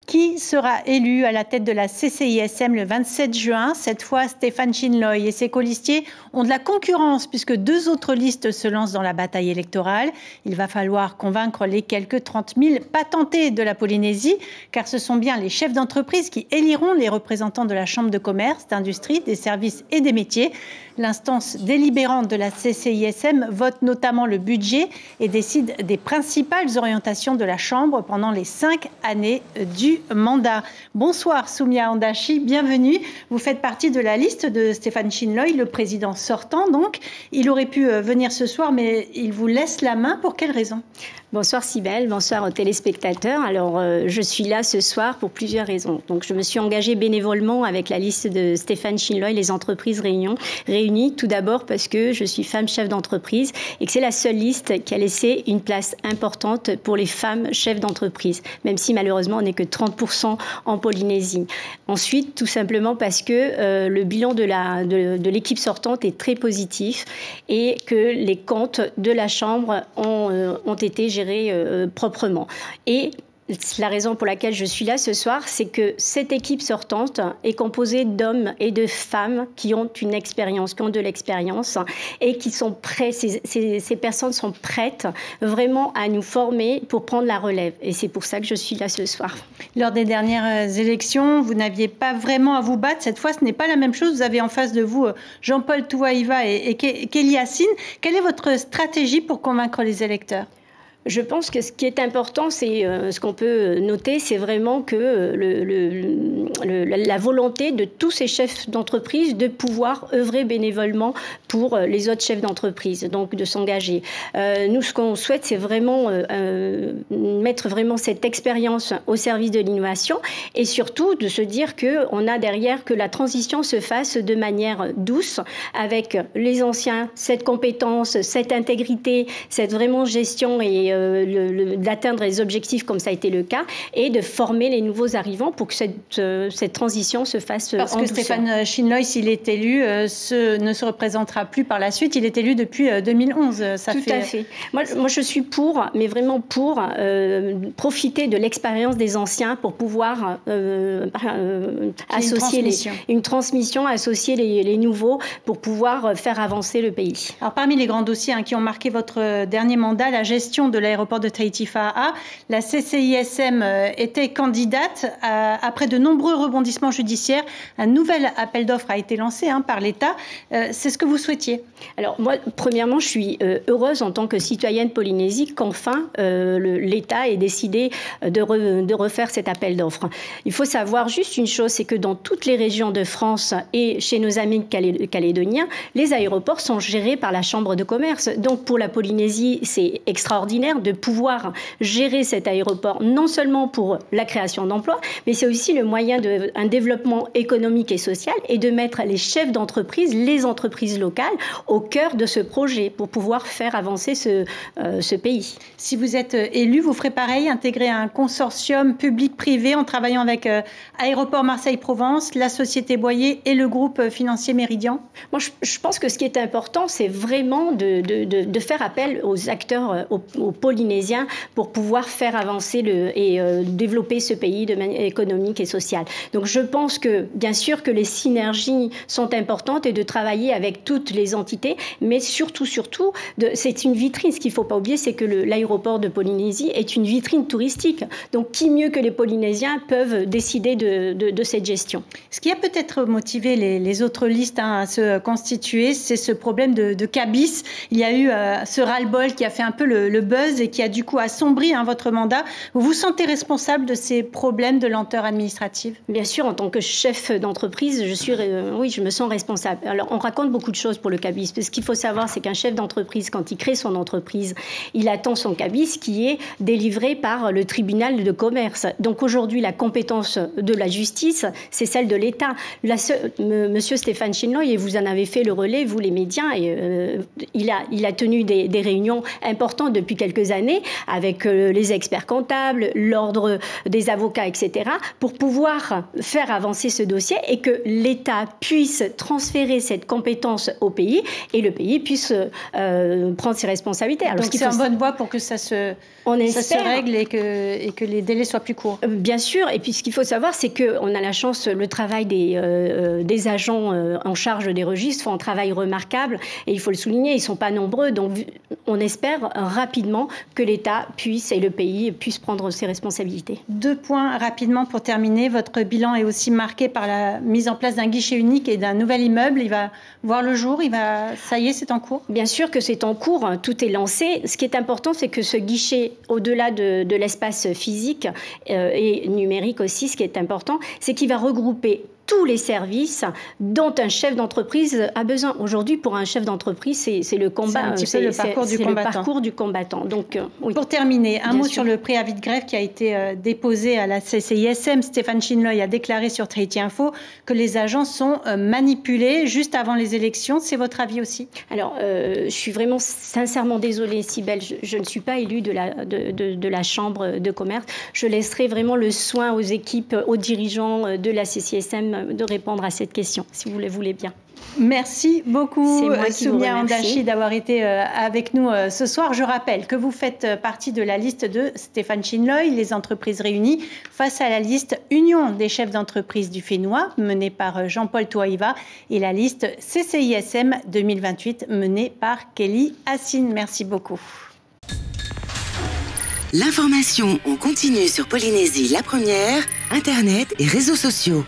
Qui sera élu à la tête de la CCISM le 27 juin? Cette fois, Stéphane Chinloy et ses colistiers ont de la concurrence puisque deux autres listes se lancent dans la bataille électorale. Il va falloir convaincre les quelques 30 000 patentés de la Polynésie, car ce sont bien les chefs d'entreprise qui éliront les représentants de la Chambre de commerce, d'industrie, des services et des métiers. L'instance délibérante de la CCISM vote notamment le budget et décide des principales orientations de la Chambre pendant les 5 années du mandat. Bonsoir Soumia Andachi, bienvenue. Vous faites partie de la liste de Stéphane Chinloy, le président sortant donc. Il aurait pu venir ce soir, mais il vous laisse la main. Pour quelle raison ? Bonsoir Cybèle, bonsoir aux téléspectateurs. Alors, je suis là ce soir pour plusieurs raisons. Donc, je me suis engagée bénévolement avec la liste de Stéphane Chinloy, les entreprises réunies. Tout d'abord parce que je suis femme chef d'entreprise et que c'est la seule liste qui a laissé une place importante pour les femmes chefs d'entreprise, même si malheureusement on n'est que 30% en Polynésie. Ensuite, tout simplement parce que le bilan de l'équipe sortante est très positif et que les comptes de la Chambre ont été gérés proprement. Et la raison pour laquelle je suis là ce soir, c'est que cette équipe sortante est composée d'hommes et de femmes qui ont une expérience, qui ont de l'expérience et qui sont prêts, ces personnes sont prêtes vraiment à nous former pour prendre la relève. Et c'est pour ça que je suis là ce soir. Lors des dernières élections, vous n'aviez pas vraiment à vous battre. Cette fois, ce n'est pas la même chose. Vous avez en face de vous Jean-Paul Touaïva et Kelly Hassine. Quelle est votre stratégie pour convaincre les électeurs ? Je pense que ce qui est important, c'est ce qu'on peut noter, c'est vraiment que la volonté de tous ces chefs d'entreprise de pouvoir œuvrer bénévolement pour les autres chefs d'entreprise, donc de s'engager. Nous, ce qu'on souhaite, c'est vraiment mettre vraiment cette expérience au service de l'innovation et surtout de se dire qu'on a derrière que la transition se fasse de manière douce avec les anciens, cette compétence, cette intégrité, cette vraiment gestion et d'atteindre les objectifs comme ça a été le cas et de former les nouveaux arrivants pour que cette transition se fasse Parce en que douceur. Stéphane Chinloy, s'il est élu, ne se représentera plus par la suite. Il est élu depuis 2011. Tout à fait. Moi, je suis pour, mais vraiment pour profiter de l'expérience des anciens pour pouvoir associer une transmission, associer les nouveaux pour pouvoir faire avancer le pays. Alors, parmi les grands dossiers qui ont marqué votre dernier mandat, la gestion de l'aéroport de Tahiti-Faa'a, la CCISM était candidate. Après de nombreux rebondissements judiciaires, un nouvel appel d'offres a été lancé par l'État. C'est ce que vous souhaitiez? Alors moi, premièrement, je suis heureuse en tant que citoyenne polynésie qu'enfin l'État ait décidé de refaire cet appel d'offres. Il faut savoir juste une chose, c'est que dans toutes les régions de France et chez nos amis calédoniens, les aéroports sont gérés par la Chambre de commerce. Donc pour la Polynésie, c'est extraordinaire de pouvoir gérer cet aéroport, non seulement pour la création d'emplois, mais c'est aussi le moyen d'un développement économique et social et de mettre les chefs d'entreprise, les entreprises locales, au cœur de ce projet pour pouvoir faire avancer ce pays. Si vous êtes élu, vous ferez pareil, intégrer un consortium public-privé en travaillant avec Aéroport Marseille-Provence, la Société Boyer et le groupe financier Méridian? Moi, je pense que ce qui est important, c'est vraiment de faire appel aux acteurs, aux Polynésiens, pour pouvoir faire avancer et développer ce pays de manière économique et sociale. Donc, je pense que, bien sûr, que les synergies sont importantes et de travailler avec toutes les entités, mais surtout, c'est une vitrine. Ce qu'il ne faut pas oublier, c'est que l'aéroport de Polynésie est une vitrine touristique. Donc, qui mieux que les Polynésiens peuvent décider de cette gestion? Ce qui a peut-être motivé les autres listes à se constituer, c'est ce problème de cabis. Il y a eu ce ras-le-bol qui a fait un peu le buzz et qui a du coup assombri votre mandat. Vous vous sentez responsable de ces problèmes de lenteur administrative? Bien sûr, en tant que chef d'entreprise, je me sens responsable. Alors, on raconte beaucoup de choses pour le cabis. Ce qu'il faut savoir, c'est qu'un chef d'entreprise, quand il crée son entreprise, il attend son cabis qui est délivré par le tribunal de commerce. Donc aujourd'hui, la compétence de la justice, c'est celle de l'État. Monsieur Stéphane Chinloy, et vous en avez fait le relais, vous les médias, et il a tenu des réunions importantes depuis quelques quelques années avec les experts comptables, l'ordre des avocats, etc., pour pouvoir faire avancer ce dossier et que l'État puisse transférer cette compétence au pays et le pays puisse prendre ses responsabilités. Alors, donc c'est en bonne voie pour que ça se règle et que les délais soient plus courts. Bien sûr, et puis ce qu'il faut savoir, c'est qu'on a la chance, le travail des agents en charge des registres font un travail remarquable et il faut le souligner, ils ne sont pas nombreux, donc on espère rapidement que l'État puisse et le pays puissent prendre ses responsabilités. 2 points rapidement pour terminer. Votre bilan est aussi marqué par la mise en place d'un guichet unique et d'un nouvel immeuble. Il va voir le jour, ça y est, c'est en cours? Bien sûr que c'est en cours, tout est lancé. Ce qui est important, c'est que ce guichet, au-delà de l'espace physique et numérique aussi, ce qui est important, c'est qu'il va regrouper tous les services dont un chef d'entreprise a besoin. Aujourd'hui, pour un chef d'entreprise, c'est le combat, c'est le parcours du combattant. Donc, oui. Pour terminer, un mot sur le préavis de grève qui a été déposé à la CCISM. Stéphane Chinloy a déclaré sur Trinity Info que les agents sont manipulés juste avant les élections. C'est votre avis aussi? Alors, je suis vraiment sincèrement désolée, Cybèle. Je ne suis pas élue de la Chambre de commerce. Je laisserai vraiment le soin aux équipes, aux dirigeants de la CCISM de répondre à cette question, si vous le voulez bien. Merci beaucoup, Soumya Andachi, d'avoir été avec nous ce soir. Je rappelle que vous faites partie de la liste de Stéphane Chinloy, les entreprises réunies, face à la liste Union des chefs d'entreprise du Fénois, menée par Jean-Paul Touaïva, et la liste CCISM 2028, menée par Kelly Hassine. Merci beaucoup. L'information en continu sur Polynésie la première, Internet et réseaux sociaux.